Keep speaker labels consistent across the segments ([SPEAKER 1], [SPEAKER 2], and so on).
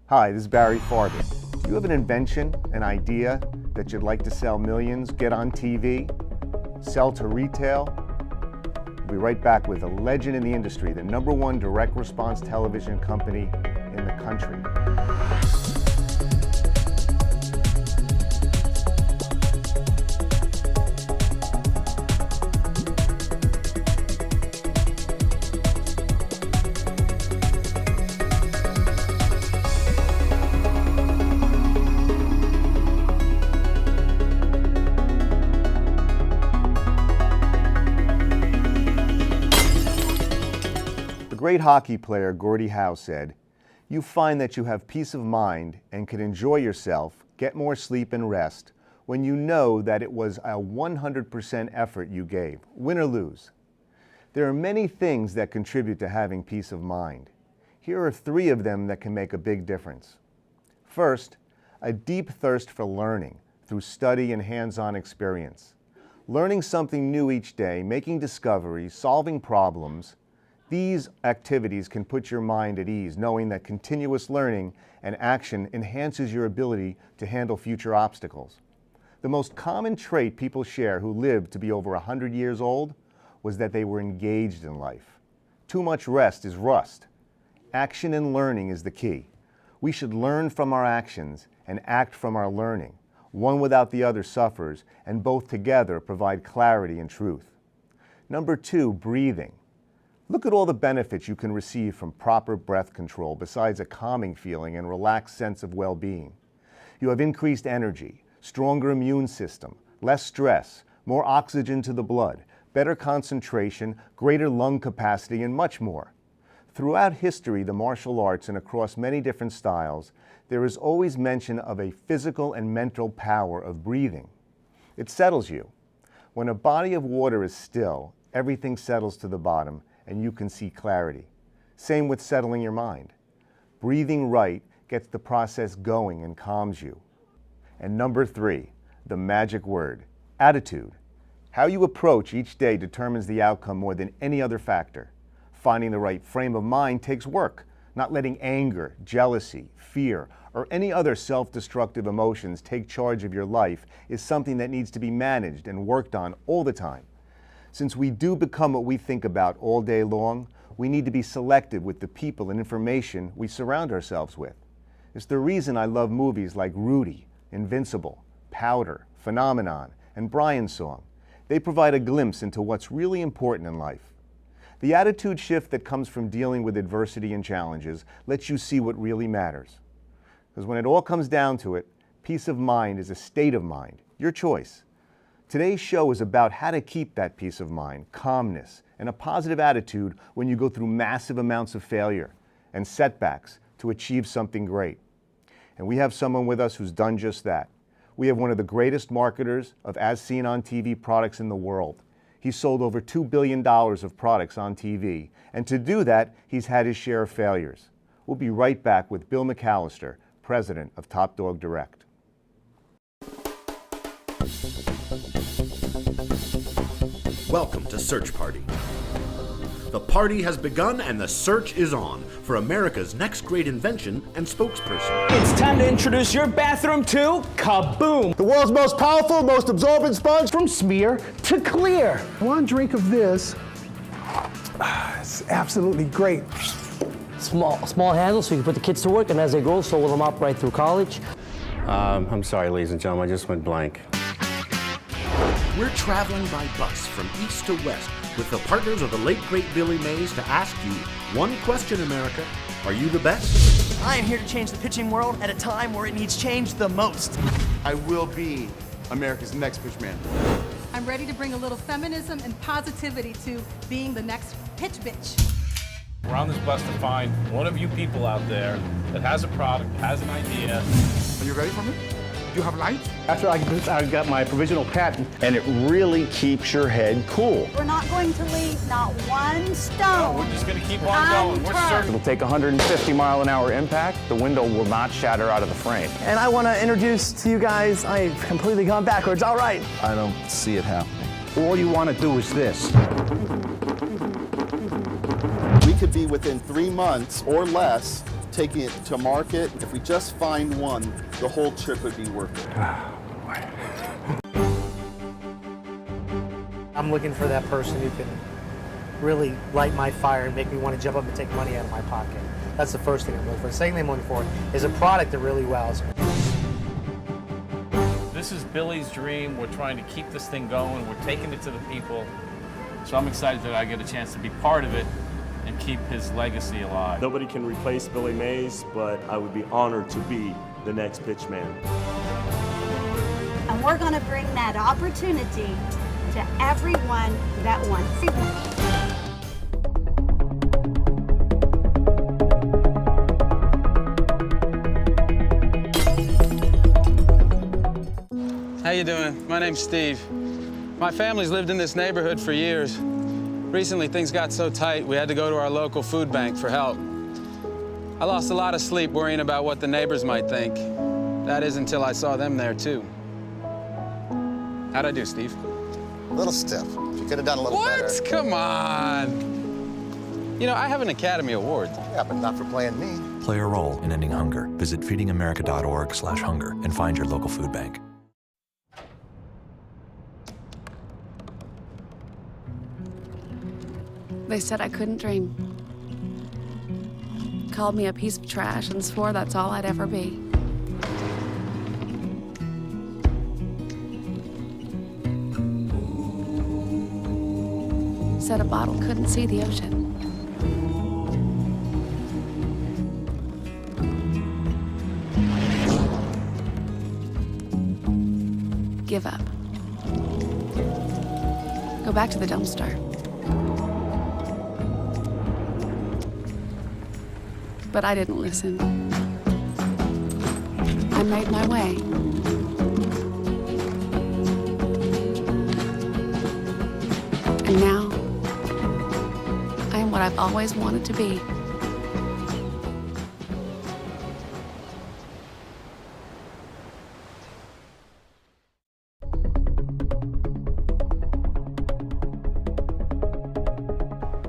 [SPEAKER 1] Hi, this is Barry Farber. Do you have an invention, an idea that you'd like to sell millions, get on TV, sell to retail? We'll be right back with a legend in the industry, the #1 direct response television company in the country. The great hockey player Gordie Howe said, "You find that you have peace of mind and can enjoy yourself, get more sleep and rest when you know that it was a 100% effort you gave, win or lose." There are many things that contribute to having peace of mind. Here are 3 of them that can make a big difference. First, a deep thirst for learning through study and hands-on experience. Learning something new each day, making discoveries, solving problems. These activities can put your mind at ease, knowing that continuous learning and action enhances your ability to handle future obstacles. The most common trait people share who lived to be over 100 years old was that they were engaged in life. Too much rest is rust. Action and learning is the key. We should learn from our actions and act from our learning. One without the other suffers, and both together provide clarity and truth. Number 2, breathing. Look at all the benefits you can receive from proper breath control besides a calming feeling and relaxed sense of well-being. You have increased energy, stronger immune system, less stress, more oxygen to the blood, better concentration, greater lung capacity, and much more. Throughout history, the martial arts and across many different styles, there is always mention of a physical and mental power of breathing. It settles you. When a body of water is still, everything settles to the bottom, and you can see clarity. Same with settling your mind. Breathing right gets the process going and calms you. And number 3, the magic word, attitude. How you approach each day determines the outcome more than any other factor. Finding the right frame of mind takes work. Not letting anger, jealousy, fear, or any other self-destructive emotions take charge of your life is something that needs to be managed and worked on all the time. Since we do become what we think about all day long, we need to be selective with the people and information we surround ourselves with. It's the reason I love movies like Rudy, Invincible, Powder, Phenomenon, and Brian's Song. They provide a glimpse into what's really important in life. The attitude shift that comes from dealing with adversity and challenges lets you see what really matters. Because when it all comes down to it, peace of mind is a state of mind, your choice. Today's show is about how to keep that peace of mind, calmness, and a positive attitude when you go through massive amounts of failure and setbacks to achieve something great. And we have someone with us who's done just that. We have one of the greatest marketers of as seen on TV products in the world. He's sold over $2 billion of products on TV, and to do that, he's had his share of failures. We'll be right back with Bill McAllister, president of Top Dog Direct.
[SPEAKER 2] Welcome to Search Party. The party has begun and the search is on for America's next great invention and spokesperson.
[SPEAKER 3] It's time to introduce your bathroom to Kaboom!
[SPEAKER 4] The world's most powerful, most absorbent sponge.
[SPEAKER 3] From smear to clear.
[SPEAKER 4] One drink of this. It's absolutely great.
[SPEAKER 5] Small handle so you can put the kids to work, and as they grow, sew them up right through college.
[SPEAKER 6] I'm sorry, ladies and gentlemen, I just went blank.
[SPEAKER 2] We're traveling by bus from east to west with the partners of the late great Billy Mays to ask you one question, America. Are you the best?
[SPEAKER 7] I am here to change the pitching world at a time where it needs change the most.
[SPEAKER 8] I will be America's next pitchman.
[SPEAKER 9] I'm ready to bring a little feminism and positivity to being the next pitch bitch.
[SPEAKER 10] We're on this bus to find one of you people out there that has a product, has an idea.
[SPEAKER 8] Are you ready for me? Do you have light?
[SPEAKER 4] After I got my provisional patent,
[SPEAKER 11] and it really keeps your head cool.
[SPEAKER 12] We're not going to leave not one stone.
[SPEAKER 10] No, we're just going to keep on going. We're certain.
[SPEAKER 11] It'll take 150 mile-an-hour impact. The window will not shatter out of the frame.
[SPEAKER 7] And I want to introduce to you guys, I've completely gone backwards. All right.
[SPEAKER 8] I don't see it happening.
[SPEAKER 11] All you want to do is this.
[SPEAKER 8] We could be within 3 months or less
[SPEAKER 13] taking it to market. If we just find one, the whole trip would be worth it.
[SPEAKER 14] I'm looking for that person who can really light my fire and make me want to jump up and take money out of my pocket. That's the first thing I'm looking for. The second thing I'm looking for is a product that really wows me.
[SPEAKER 10] This is Billy's dream. We're trying to keep this thing going. We're taking it to the people. So I'm excited that I get a chance to be part of it and keep his legacy alive.
[SPEAKER 15] Nobody can replace Billy Mays, but I would be honored to be the next pitch man.
[SPEAKER 12] And we're going to bring that opportunity to everyone that wants it.
[SPEAKER 16] How you doing? My name's Steve. My family's lived in this neighborhood for years. Recently, things got so tight, we had to go to our local food bank for help. I lost a lot of sleep worrying about what the neighbors might think. That is until I saw them there, too. How'd I do, Steve?
[SPEAKER 17] A little stiff. You could have done a little better.
[SPEAKER 16] What? Come on. You know, I have an Academy Award.
[SPEAKER 17] Yeah, but not for playing me.
[SPEAKER 18] Play a role in ending hunger. Visit feedingamerica.org/hunger and find your local food bank.
[SPEAKER 19] They said I couldn't dream. Called me a piece of trash and swore that's all I'd ever be. Said a bottle couldn't see the ocean. Give up. Go back to the dumpster. But I didn't listen. I made my way. And now, I am what I've always wanted to be.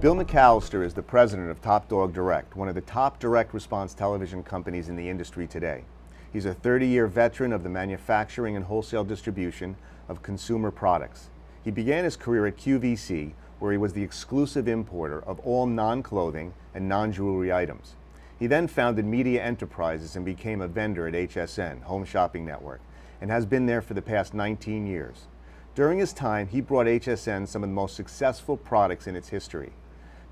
[SPEAKER 1] Bill McAllister is the president of Top Dog Direct, one of the top direct response television companies in the industry today. He's a 30-year veteran of the manufacturing and wholesale distribution of consumer products. He began his career at QVC, where he was the exclusive importer of all non-clothing and non-jewelry items. He then founded Media Enterprises and became a vendor at HSN, Home Shopping Network, and has been there for the past 19 years. During his time, he brought HSN some of the most successful products in its history.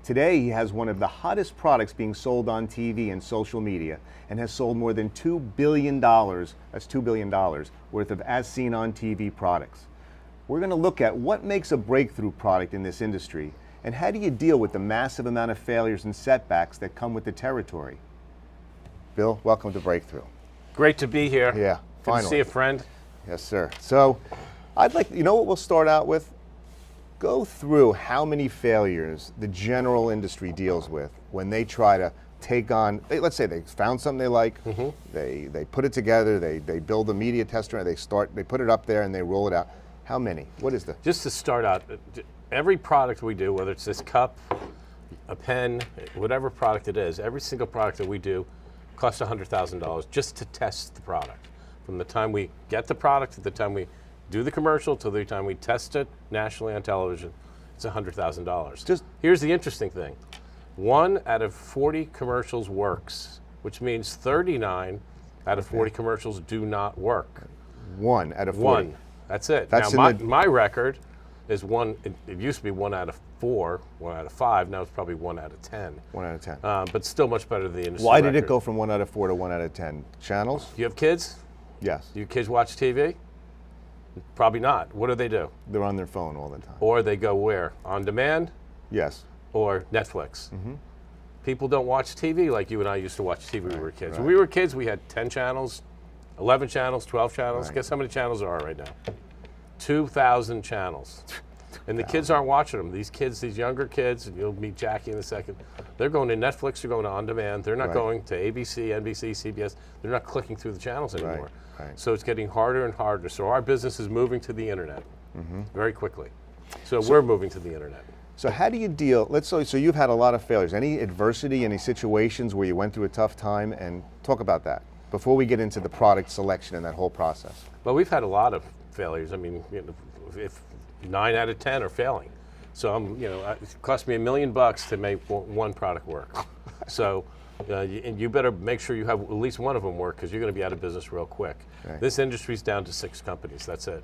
[SPEAKER 1] Today, he has one of the hottest products being sold on TV and social media and has sold more than $2 billion, that's $2 billion, worth of as seen on TV products. We're going to look at what makes a breakthrough product in this industry and how do you deal with the massive amount of failures and setbacks that come with the territory. Bill, welcome to Breakthrough.
[SPEAKER 20] Great to be here.
[SPEAKER 1] Yeah, finally.
[SPEAKER 20] Good to see a friend.
[SPEAKER 1] Yes, sir. So, I'd like, you know what we'll start out with? Go through how many failures the general industry deals with when they try to take on, let's say they found something they like, they put it together, they build a media tester, they put it up there and they roll it out. How many? What is the?
[SPEAKER 20] Just to start out, every product we do, whether it's this cup, a pen, whatever product it is, every single product that we do costs $100,000 just to test the product. From the time we get the product to the time we do the commercial to the time we test it nationally on television, it's $100,000. Here's the interesting thing. 1 out of 40 commercials works, which means 39 out of 40 commercials do not work.
[SPEAKER 1] 1 out of 40?
[SPEAKER 20] 1. That's it.
[SPEAKER 1] That's
[SPEAKER 20] now, my record is it used to be 1 out of 4, 1 out of 5, now it's probably 1 out of 10.
[SPEAKER 1] 1 out of 10.
[SPEAKER 20] But still much better than the industry
[SPEAKER 1] Why
[SPEAKER 20] record.
[SPEAKER 1] did it go from 1 out of 4 to 1 out of 10? Channels?
[SPEAKER 20] Do you have kids?
[SPEAKER 1] Yes.
[SPEAKER 20] Do your kids watch TV? Probably not. What do?
[SPEAKER 1] They're on their phone all the time.
[SPEAKER 20] Or they go where? On demand?
[SPEAKER 1] Yes.
[SPEAKER 20] Or Netflix. People don't watch TV like you and I used to watch TV when we were kids.
[SPEAKER 1] Right.
[SPEAKER 20] When we were kids, we had 10 channels, 11 channels, 12 channels.
[SPEAKER 1] Right.
[SPEAKER 20] Guess how many channels there are right now? 2,000 channels. And the kids aren't watching them. These kids, these younger kids, and you'll meet Jackie in a second, they're going to Netflix, they're going to On Demand. They're not going to ABC, NBC, CBS. They're not clicking through the channels anymore.
[SPEAKER 1] Right.
[SPEAKER 20] So it's getting harder and harder. So our business is moving to the internet very quickly. So we're moving to the internet.
[SPEAKER 1] So how do you deal, so you've had a lot of failures. Any adversity, any situations where you went through a tough time? And talk about that before we get into the product selection and that whole process.
[SPEAKER 20] Well, we've had a lot of failures. I mean, if 9 out of 10 are failing. So it cost me $1 million to make one product work. So you better make sure you have at least one of them work, because you're going to be out of business real quick. Right. This industry's down to 6 companies. That's it.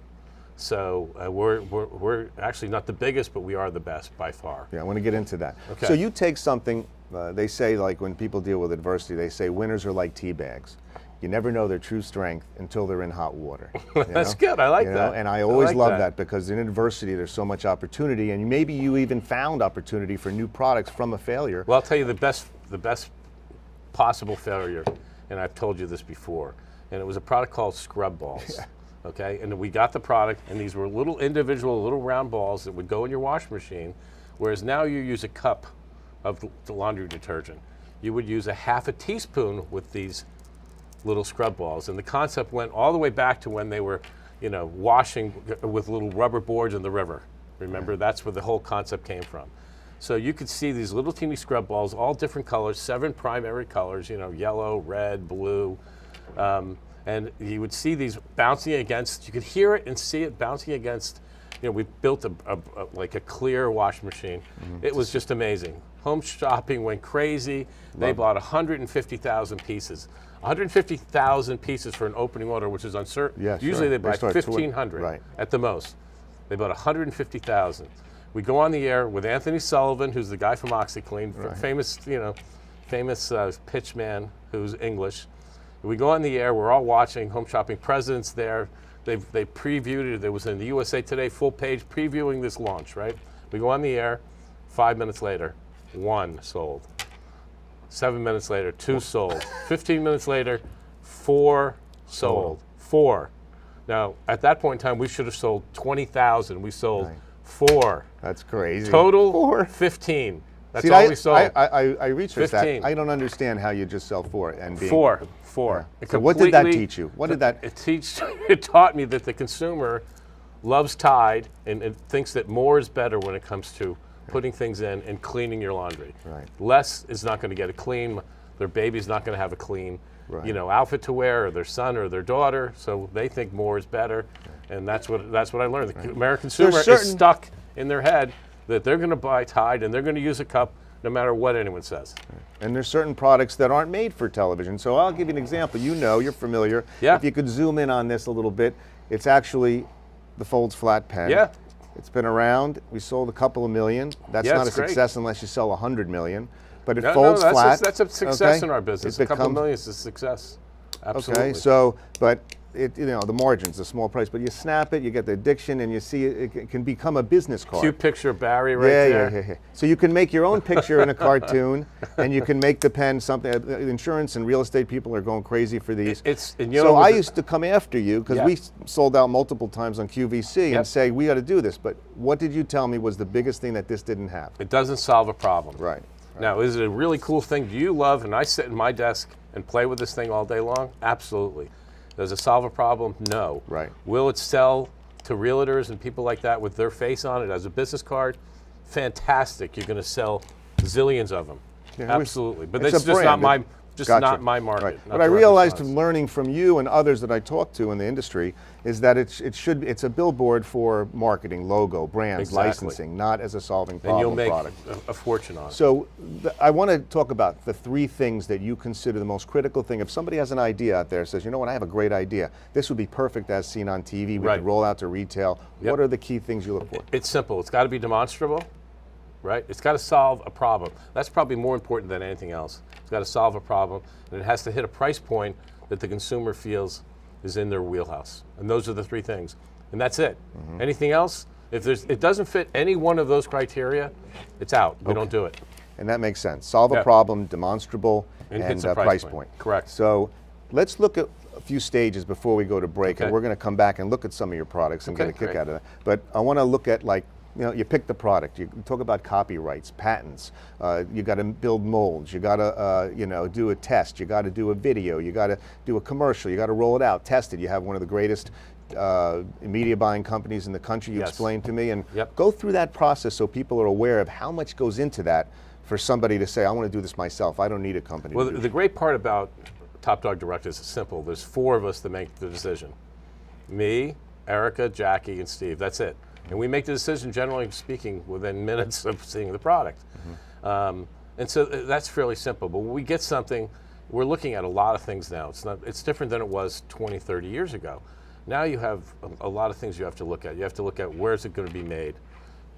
[SPEAKER 20] So we're actually not the biggest, but we are the best by far.
[SPEAKER 1] Yeah, I want to get into that.
[SPEAKER 20] Okay.
[SPEAKER 1] So you take something, they say, like when people deal with adversity, they say winners are like tea bags. You never know their true strength until they're in hot water.
[SPEAKER 20] That's good. I like that.
[SPEAKER 1] And I always love that, because in adversity there's so much opportunity, and maybe you even found opportunity for new products from a failure.
[SPEAKER 20] Well, I'll tell you the best possible failure, and I've told you this before, and it was a product called Scrub Balls. Yeah. Okay, and we got the product, and these were little individual little round balls that would go in your washing machine, whereas now you use a cup of the laundry detergent. You would use a half a teaspoon with these little scrub balls, and the concept went all the way back to when they were, washing with little rubber boards in the river. Remember, that's where the whole concept came from. So you could see these little teeny scrub balls, all different colors, 7 primary colors, yellow, red, blue, and you would see these bouncing against, you could hear it and see it bouncing against, we built like a clear washing machine. Mm-hmm. It was just amazing. Home Shopping went crazy. They bought 150,000 pieces. 150,000 pieces for an opening order, which is uncertain.
[SPEAKER 1] Yeah,
[SPEAKER 20] usually
[SPEAKER 1] sure.
[SPEAKER 20] they buy 1,500 at the most. They bought 150,000. We go on the air with Anthony Sullivan, who's the guy from OxyClean, famous pitch man who's English. We go on the air, we're all watching, Home Shopping president's there. They previewed it. It was in the USA Today full page previewing this launch, right? We go on the air, 5 minutes later, 1 sold. 7 minutes later, 2 sold. 15 minutes later, 4 sold. 4. Now, at that point in time, we should have sold 20,000. We sold 4.
[SPEAKER 1] That's crazy.
[SPEAKER 20] Total
[SPEAKER 1] 4.
[SPEAKER 20] 15. That's all we sold.
[SPEAKER 1] I researched
[SPEAKER 20] 15.
[SPEAKER 1] that. I don't understand how you just sell 4 and being
[SPEAKER 20] 4.
[SPEAKER 1] Yeah. So what did that teach you? What did that?
[SPEAKER 20] It taught me that the consumer loves Tide and thinks that more is better when it comes to putting things in and cleaning your laundry.
[SPEAKER 1] Right.
[SPEAKER 20] Less is not going to get it clean. Their baby's not going to have a clean, outfit to wear, or their son or their daughter. So they think more is better, and that's what I learned. The American consumer is stuck in their head that they're going to buy Tide and they're going to use a cup no matter what anyone says.
[SPEAKER 1] And there's certain products that aren't made for television. So I'll give you an example. You're familiar.
[SPEAKER 20] Yeah.
[SPEAKER 1] If you could zoom in on this a little bit, it's actually the Folds Flat Pen.
[SPEAKER 20] Yeah.
[SPEAKER 1] It's been around. We sold a couple of million. That's not a success unless you sell 100 million. But it folds flat.
[SPEAKER 20] That's a success in our business. A couple million is a success. Absolutely.
[SPEAKER 1] Okay, so, but the margins, the small price, but you snap it, you get the addiction, and you see it can become a business card.
[SPEAKER 20] Cute picture of Barry right there.
[SPEAKER 1] Yeah. So you can make your own picture in a cartoon, and you can make the pen something. Insurance and real estate people are going crazy for these. So I used to come after you, because we sold out multiple times on QVC and say, we got to do this. But what did you tell me was the biggest thing that this didn't have?
[SPEAKER 20] It doesn't solve a problem.
[SPEAKER 1] Right.
[SPEAKER 20] Now, is it a really cool thing? Do you love, and I sit in my desk and play with this thing all day long? Absolutely. Does it solve a problem? No.
[SPEAKER 1] Right.
[SPEAKER 20] Will it sell to realtors and people like that with their face on it as a business card? Fantastic. You're going to sell zillions of them. Yeah, absolutely. But it's just not my not my market.
[SPEAKER 1] Right. What I realized from learning from you and others that I talked to in the industry is that it's a billboard for marketing, logo, brands, licensing, not as a solving problem product.
[SPEAKER 20] And you'll make a fortune on it.
[SPEAKER 1] So I want to talk about the 3 things that you consider the most critical thing. If somebody has an idea out there, says, you know what, I have a great idea. This would be perfect as seen on TV. We could roll out to retail. What are the key things you look for?
[SPEAKER 20] It's simple. It's got to be demonstrable. Right? It's got to solve a problem. That's probably more important than anything else. It's got to solve a problem, and it has to hit a price point that the consumer feels is in their wheelhouse. And those are the 3 things. And that's it. Mm-hmm. Anything else, if it doesn't fit any one of those criteria, it's out. We don't do it.
[SPEAKER 1] And that makes sense. Solve a problem, demonstrable, and price point.
[SPEAKER 20] Correct.
[SPEAKER 1] So let's look at a few stages before we go to break, and we're going to come back and look at some of your products and get a kick out of that. But I want to look at, like, you pick the product. You talk about copyrights, patents. You got to build molds. You got to, do a test. You got to do a video. You got to do a commercial. You got to roll it out, test it. You have one of the greatest media buying companies in the country, you
[SPEAKER 20] Yes.
[SPEAKER 1] explained to me, and
[SPEAKER 20] Yep.
[SPEAKER 1] go through that process so people are aware of how much goes into that for somebody to say, I want to do this myself. I don't need a company
[SPEAKER 20] Well,
[SPEAKER 1] to do
[SPEAKER 20] the
[SPEAKER 1] it.
[SPEAKER 20] great part about Top Dog Direct is simple. There's 4 of us that make the decision. Me, Erica, Jackie, and Steve. That's it. And we make the decision, generally speaking, within minutes of seeing the product. And so that's fairly simple. But when we get something, we're looking at a lot of things now. It's different than it was 20, 30 years ago. Now you have a lot of things you have to look at. You have to look at where is it going to be made.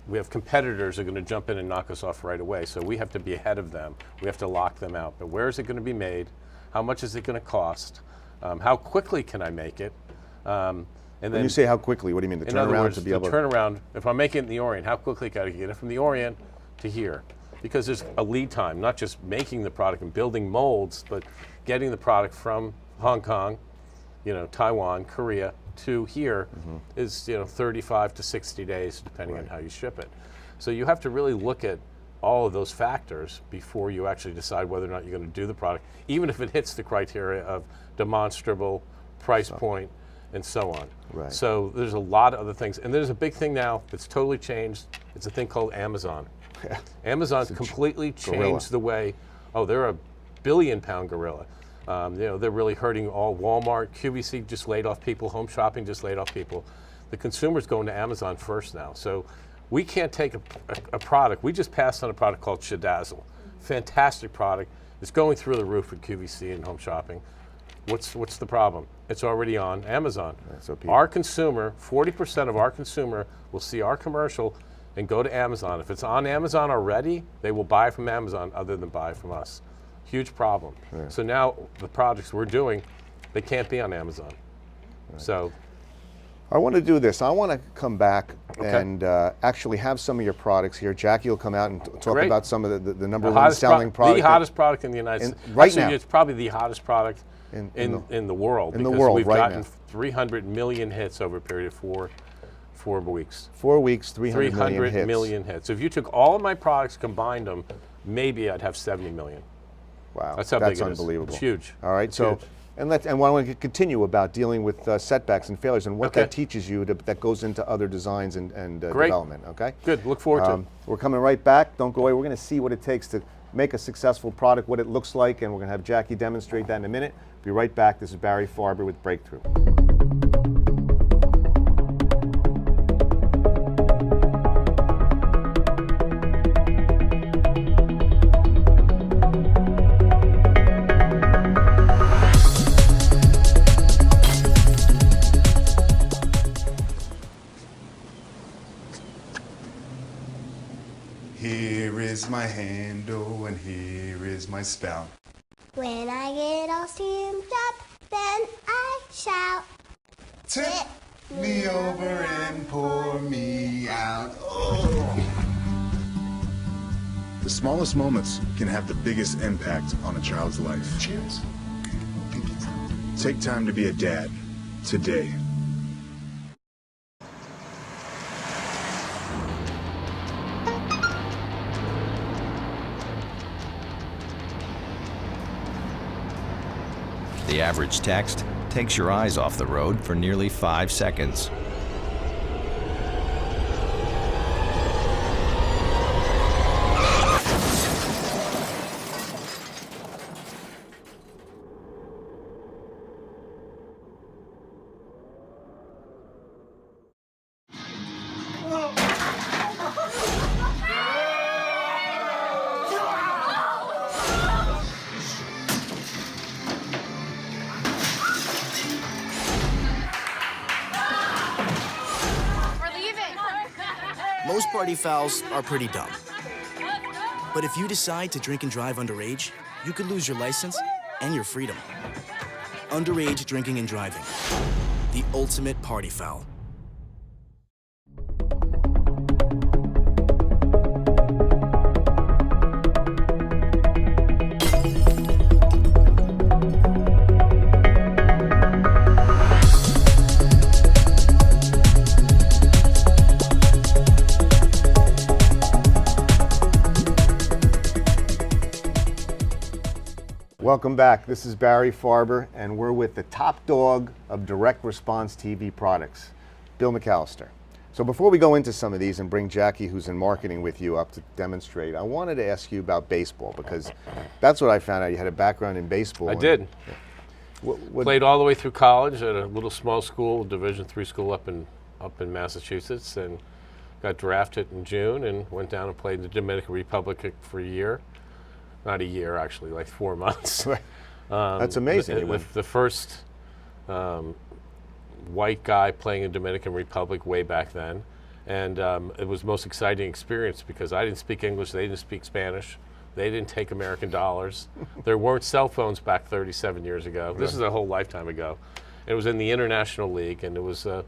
[SPEAKER 20] We have competitors who are going to jump in and knock us off right away. So we have to be ahead of them. We have to lock them out. But where is it going to be made? How much is it going to cost? How quickly can I make it? And
[SPEAKER 1] When you say how quickly, what do you mean? The
[SPEAKER 20] in other
[SPEAKER 1] turnaround
[SPEAKER 20] words,
[SPEAKER 1] to be
[SPEAKER 20] the
[SPEAKER 1] able
[SPEAKER 20] turnaround, if I'm making it in the Orient, how quickly can I get it from the Orient to here? Because there's a lead time, not just making the product and building molds, but getting the product from Hong Kong, Taiwan, Korea, to here is 35 to 60 days, depending on how you ship it. So you have to really look at all of those factors before you actually decide whether or not you're going to do the product, even if it hits the criteria of demonstrable, price point, and so on.
[SPEAKER 1] Right.
[SPEAKER 20] So there's a lot of other things. And there's a big thing now that's totally changed. It's a thing called Amazon. Amazon's completely changed the way, they're a billion-pound gorilla. They're really hurting all. Walmart, QVC just laid off people, Home Shopping just laid off people. The consumer's going to Amazon first now. So we can't take a product. We just passed on a product called Shadazzle. Fantastic product. It's going through the roof with QVC and Home Shopping. What's the problem? It's already on Amazon. Our consumer, 40% of our consumer will see our commercial and go to Amazon. If it's on Amazon already, they will buy from Amazon other than buy from us. Huge problem.
[SPEAKER 1] Yeah.
[SPEAKER 20] So now the products we're doing, they can't be on Amazon. So
[SPEAKER 1] I want to do this. I want to come back and actually have some of your products here. Jackie will come out and talk about some of the number one selling product.
[SPEAKER 20] The hottest product in the United States.
[SPEAKER 1] Right
[SPEAKER 20] Actually,
[SPEAKER 1] now.
[SPEAKER 20] It's probably the hottest product in the world.
[SPEAKER 1] In the
[SPEAKER 20] because
[SPEAKER 1] world
[SPEAKER 20] we've
[SPEAKER 1] right
[SPEAKER 20] gotten
[SPEAKER 1] now.
[SPEAKER 20] 300 million hits over a period of four weeks.
[SPEAKER 1] 4 weeks, 300
[SPEAKER 20] million hits. So if you took all of my products, combined them, maybe I'd have 70 million.
[SPEAKER 1] Wow,
[SPEAKER 20] that's how big it is.
[SPEAKER 1] unbelievable.
[SPEAKER 20] It's huge.
[SPEAKER 1] All right,
[SPEAKER 20] It's
[SPEAKER 1] so
[SPEAKER 20] huge.
[SPEAKER 1] and I want to continue about dealing with setbacks and failures and what that teaches you that goes into other designs and development. Okay.
[SPEAKER 20] Good. Look forward to it.
[SPEAKER 1] We're coming right back. Don't go away. We're going to see what it takes to make a successful product, what it looks like, and we're going to have Jackie demonstrate that in a minute. Be right back. This is Barry Farber with Breakthrough.
[SPEAKER 21] Here is my handle and here is my spout.
[SPEAKER 22] When I get all steamed up, then I shout.
[SPEAKER 21] Tip me over and pour me out. Oh. The smallest moments can have the biggest impact on a child's life. Cheers. Take time to be a dad today.
[SPEAKER 23] The average text takes your eyes off the road for nearly 5 seconds.
[SPEAKER 24] Most party fouls are pretty dumb. But if you decide to drink and drive underage, you could lose your license and your freedom. Underage drinking and driving. The ultimate party foul.
[SPEAKER 1] Welcome back. This is Barry Farber, and we're with the top dog of direct response TV products, Bill McAllister. So before we go into some of these and bring Jackie, who's in marketing with you, up to demonstrate, I wanted to ask you about baseball, because that's what I found out. You had a background in baseball.
[SPEAKER 20] I did.
[SPEAKER 1] What
[SPEAKER 20] Played all the way through college at a little small school, Division III school up in Massachusetts, and got drafted in June and went down and played in the Dominican Republic for a year. Not a year, actually, like 4 months.
[SPEAKER 1] That's amazing.
[SPEAKER 20] The first white guy playing in Dominican Republic way back then. And it was the most exciting experience because I didn't speak English, they didn't speak Spanish. They didn't take American dollars. There weren't cell phones back 37 years ago. This is a whole lifetime ago. It was in the International League, and it was a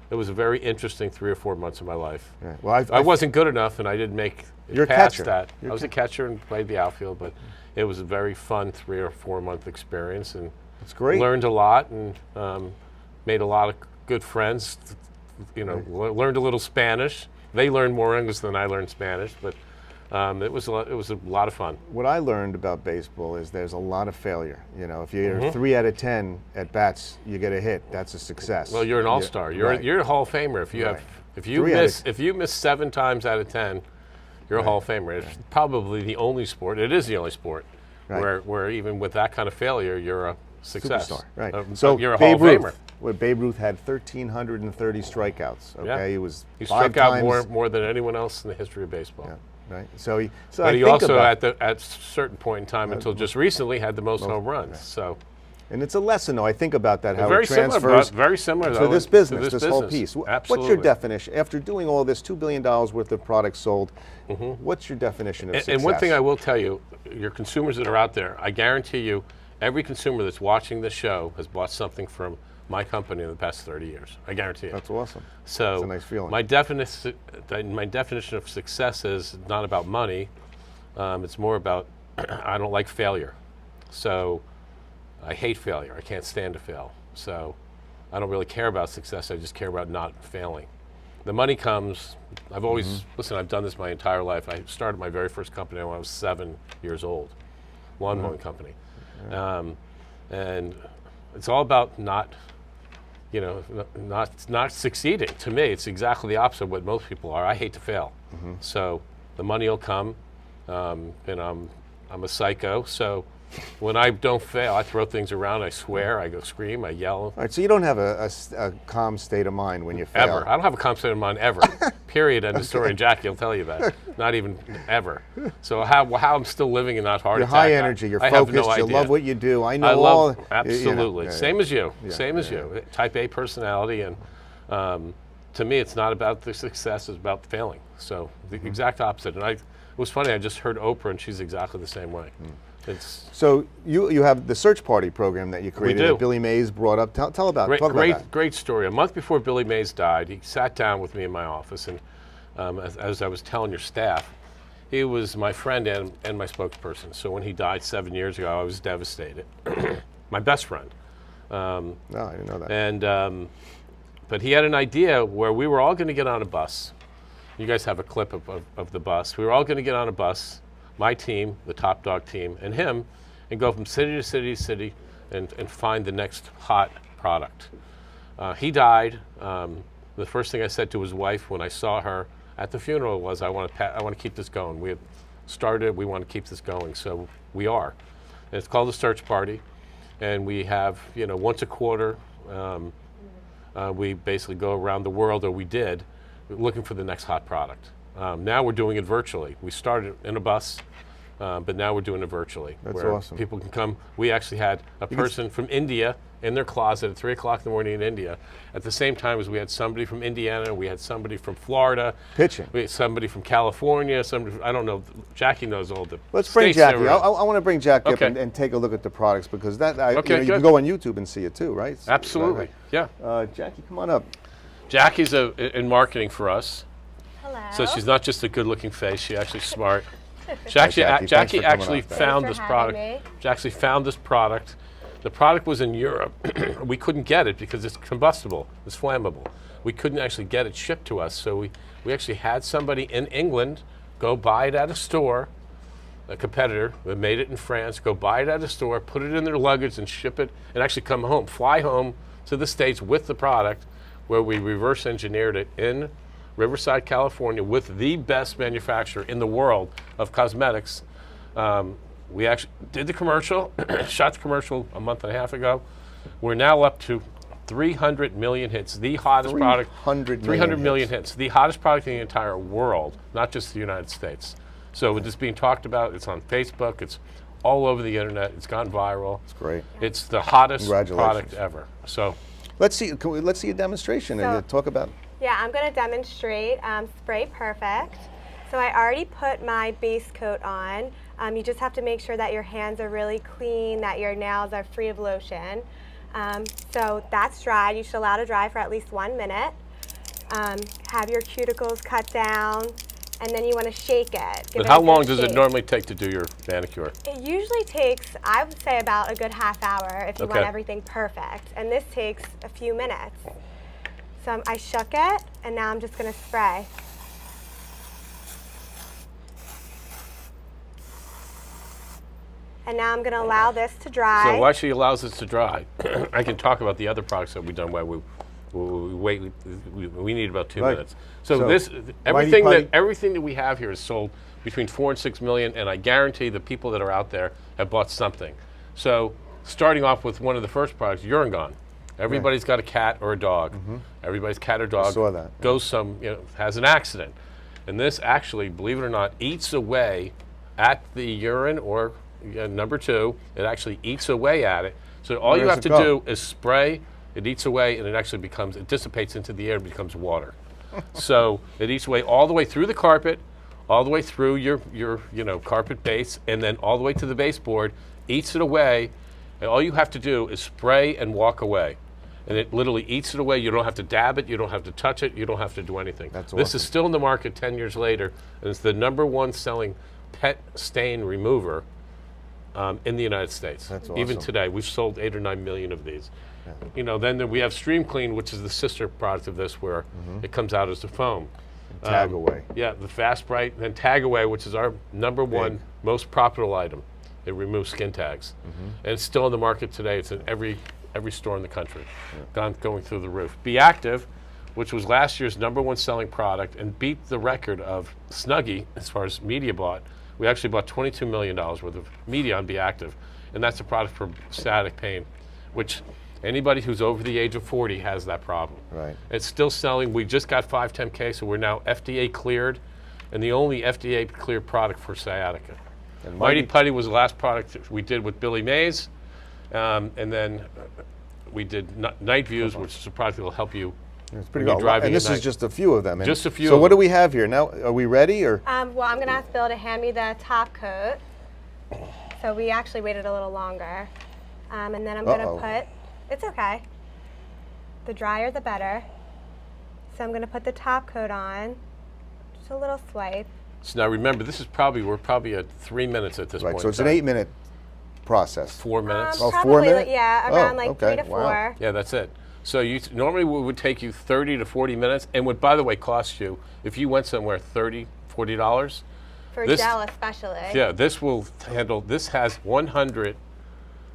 [SPEAKER 20] very interesting 3 or 4 months of my life.
[SPEAKER 1] Yeah. Well,
[SPEAKER 20] I wasn't good enough, and I didn't make
[SPEAKER 1] You're
[SPEAKER 20] it past
[SPEAKER 1] catcher.
[SPEAKER 20] that.
[SPEAKER 1] You're
[SPEAKER 20] I was a catcher and played the outfield, but it was a very fun 3 or 4 month experience, and
[SPEAKER 1] it's great.
[SPEAKER 20] Learned a lot and made a lot of good friends. You know, learned a little Spanish. They learned more English than I learned Spanish, but it was a lot of fun.
[SPEAKER 1] What I learned about baseball is there's a lot of failure. You know, if you're 3 out of 10 at bats, you get a hit. That's a success.
[SPEAKER 20] Well, you're an all-star. You're a Hall of Famer. If you miss 7 times out of 10, you're a Hall of Famer. It's probably the only sport. It is the only sport where even with that kind of failure, you're a success.
[SPEAKER 1] Superstar. Right.
[SPEAKER 20] So you're a Hall of Famer.
[SPEAKER 1] Babe Ruth had 1,330 strikeouts. Okay,
[SPEAKER 20] Yeah.
[SPEAKER 1] he was
[SPEAKER 20] he
[SPEAKER 1] 5
[SPEAKER 20] struck out
[SPEAKER 1] times
[SPEAKER 20] more than anyone else in the history of baseball.
[SPEAKER 1] Yeah. Right. So he
[SPEAKER 20] also at a certain point in time until just recently had the most home runs.
[SPEAKER 1] Right.
[SPEAKER 20] So,
[SPEAKER 1] and it's a lesson, though. I think about that, how
[SPEAKER 20] very
[SPEAKER 1] it transfers
[SPEAKER 20] similar
[SPEAKER 1] to this business, this whole
[SPEAKER 20] business.
[SPEAKER 1] piece.
[SPEAKER 20] Absolutely.
[SPEAKER 1] What's your definition after doing all this $2 billion worth of products sold? What's your definition of success?
[SPEAKER 20] And one thing I will tell you, your consumers that are out there, I guarantee you, every consumer that's watching this show has bought something from my company in the past 30 years. I guarantee it.
[SPEAKER 1] That's awesome.
[SPEAKER 20] So
[SPEAKER 1] that's a nice feeling.
[SPEAKER 20] My definition of success is not about money. It's more about I don't like failure. So I hate failure. I can't stand to fail. So I don't really care about success. I just care about not failing. The money comes. I've always listen. I've done this my entire life. I started my very first company when I was 7 years old, lawn mowing company, and it's all about not succeeding. To me, it's exactly the opposite of what most people are. I hate to fail. So the money will come, and I'm a psycho. So when I don't fail, I throw things around, I swear, I go scream, I yell.
[SPEAKER 1] All right, so you don't have a calm state of mind when you fail?
[SPEAKER 20] Ever. I don't have a calm state of mind ever. Period. End of story. And Jackie will tell you that. Not even ever. So how I'm still living and not heart attack.
[SPEAKER 1] You're high energy, you're focused, you love what you do. I know
[SPEAKER 20] absolutely. Same as you. Same as you. Type A personality, and to me, it's not about the success, it's about failing. So the exact opposite. And it was funny, I just heard Oprah, and she's exactly the same way.
[SPEAKER 1] So you have the search party program that you created that Billy Mays brought up. Tell about it.
[SPEAKER 20] Great story. A month before Billy Mays died, he sat down with me in my office, and as I was telling your staff, he was my friend and my spokesperson. So when he died 7 years ago, I was devastated. My best friend.
[SPEAKER 1] No, I didn't know that.
[SPEAKER 20] And but he had an idea where we were all going to get on a bus. You guys have a clip of the bus. We were all going to get on a bus. My team, the Top Dog team, and him, and go from city to city to city and find the next hot product. He died. The first thing I said to his wife when I saw her at the funeral was, I want to keep this going. We had started, we want to keep this going, so we are. And it's called the Search Party, and we have, once a quarter, we basically go around the world, or we did, looking for the next hot product. Now we're doing it virtually. We started in a bus, but now we're doing it virtually.
[SPEAKER 1] That's awesome.
[SPEAKER 20] People can come. We actually had a person from India in their closet at 3 o'clock in the morning in India. At the same time as we had somebody from Indiana, we had somebody from Florida.
[SPEAKER 1] Pitching.
[SPEAKER 20] We had somebody from California, I don't know, Jackie knows all the
[SPEAKER 1] Let's bring
[SPEAKER 20] states
[SPEAKER 1] Jackie. I want to bring Jackie up and take a look at the products, because you can go on YouTube and see it too, right?
[SPEAKER 20] Absolutely, yeah.
[SPEAKER 1] Jackie, come on up.
[SPEAKER 20] Jackie's in marketing for us.
[SPEAKER 12] Hello.
[SPEAKER 20] So she's not just a good-looking face; she's actually smart. Jackie actually found this product. She actually found this product. The product was in Europe. We couldn't get it because it's combustible. It's flammable. We couldn't actually get it shipped to us. So we actually had somebody in England go buy it at a store, a competitor that made it in France, go buy it at a store, put it in their luggage and ship it, and actually come home, fly home to the States with the product, where we reverse engineered it in Riverside, California, with the best manufacturer in the world of cosmetics. We actually did the commercial, shot the commercial a month and a half ago. We're now up to 300 million hits, the hottest product. 300 million hits, the hottest product in the entire world, not just the United States. So it is being talked about. It's on Facebook. It's all over the internet. It's gone viral.
[SPEAKER 1] It's great.
[SPEAKER 20] It's the hottest product ever. So
[SPEAKER 1] let's see. Let's see a demonstration and talk about.
[SPEAKER 2] Yeah, I'm going to demonstrate Spray Perfect. So I already put my base coat on. You just have to make sure that your hands are really clean, that your nails are free of lotion. So that's dried. You should allow to dry for at least 1 minute. Have your cuticles cut down, and then you want to shake it.
[SPEAKER 20] But how long does it normally take to do your manicure?
[SPEAKER 2] It usually takes, I would say, about a good half hour if you want everything perfect. And this takes a few minutes. So I shook it, and now I'm just going to spray. And now I'm going to allow this to dry.
[SPEAKER 20] So while she allows this to dry, I can talk about the other products that we've done while we need about 2 minutes. So this everything that we have here is sold between 4 and 6 million, and I guarantee the people that are out there have bought something. So starting off with one of the first products, Urine Gone. Everybody's got a cat or a dog. Everybody's cat or dog goes has an accident, and this actually, believe it or not, eats away at the urine or number 2. It actually eats away at it. So all you have to do is spray. It eats away, and it dissipates into the air and becomes water. So it eats away all the way through the carpet, all the way through your carpet base, and then all the way to the baseboard. Eats it away, and all you have to do is spray and walk away. And it literally eats it away. You don't have to dab it. You don't have to touch it. You don't have to do anything. This is still in the market 10 years later, and it's the #1 selling pet stain remover in the United States.
[SPEAKER 1] That's awesome.
[SPEAKER 20] Even today, we've sold 8 or 9 million of these. Then we have Stream Clean, which is the sister product of this, where it comes out as a foam.
[SPEAKER 1] Tag Away.
[SPEAKER 20] Yeah, the Fast Bright, then Tag Away, which is our #1 most profitable item. It removes skin tags, and it's still in the market today. It's in every store in the country, going through the roof. Be Active, which was last year's #1 selling product and beat the record of Snuggie as far as media bought. We actually bought $22 million worth of media on Be Active, and that's a product for static pain, which anybody who's over the age of 40 has that problem.
[SPEAKER 1] Right.
[SPEAKER 20] It's still selling. We just got 510K, so we're now FDA cleared, and the only FDA cleared product for sciatica. And Mighty Putty was the last product we did with Billy Mays, and then we did Night Views, which is a product that will help you.
[SPEAKER 1] It's pretty good. And this is just a few of them.
[SPEAKER 20] Just a few.
[SPEAKER 1] So what do we have here now? Are we ready or?
[SPEAKER 2] Well, I'm going to ask Bill to hand me the top coat. So we actually waited a little longer, and then I'm going to put. It's okay. The drier, the better. So I'm going to put the top coat on. Just a little swipe.
[SPEAKER 20] So now remember, we're probably at 3 minutes at this point.
[SPEAKER 1] Right. So it's an 8-minute process.
[SPEAKER 20] 4 minutes.
[SPEAKER 1] 4 minutes.
[SPEAKER 2] Yeah, around 3 to 4.
[SPEAKER 20] Yeah, that's it. So normally it would take you 30 to 40 minutes, and would, by the way, cost you, if you went somewhere, $30, $40.
[SPEAKER 2] For gel especially.
[SPEAKER 20] Yeah, this has 100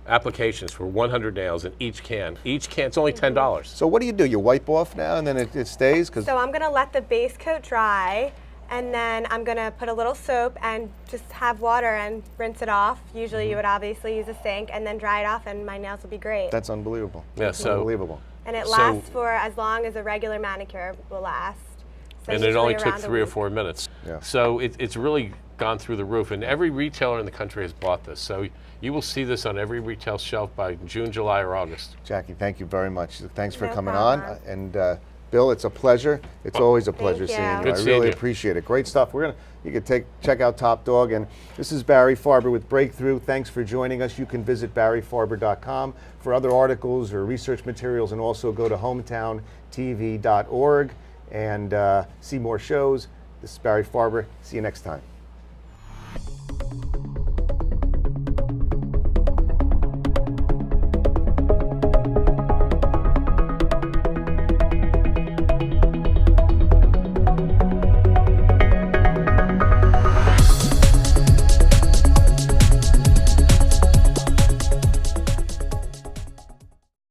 [SPEAKER 20] applications for 100 nails in each can. Each can's only $10.
[SPEAKER 1] So what do? You wipe off now and then it stays?
[SPEAKER 2] So I'm going to let the base coat dry, and then I'm going to put a little soap and just have water and rinse it off. Usually you would obviously use a sink, and then dry it off, and my nails will be great.
[SPEAKER 1] That's unbelievable.
[SPEAKER 20] Yeah,
[SPEAKER 1] unbelievable.
[SPEAKER 2] And it lasts for as long as a regular manicure will last. So
[SPEAKER 20] and it only took 3 or 4 minutes.
[SPEAKER 1] Yeah.
[SPEAKER 20] So it's really gone through the roof, and every retailer in the country has bought this. So you will see this on every retail shelf by June, July, or August.
[SPEAKER 1] Jackie, thank you very much. Thanks for coming on. And Bill, it's a pleasure. It's always a pleasure seeing you.
[SPEAKER 20] Good
[SPEAKER 1] I
[SPEAKER 20] seeing
[SPEAKER 1] really
[SPEAKER 20] you.
[SPEAKER 1] appreciate it. Great stuff. You can check out Top Dog. And this is Barry Farber with Breakthrough. Thanks for joining us. You can visit barryfarber.com for other articles or research materials, and also go to hometowntv.org and see more shows. This is Barry Farber. See you next time.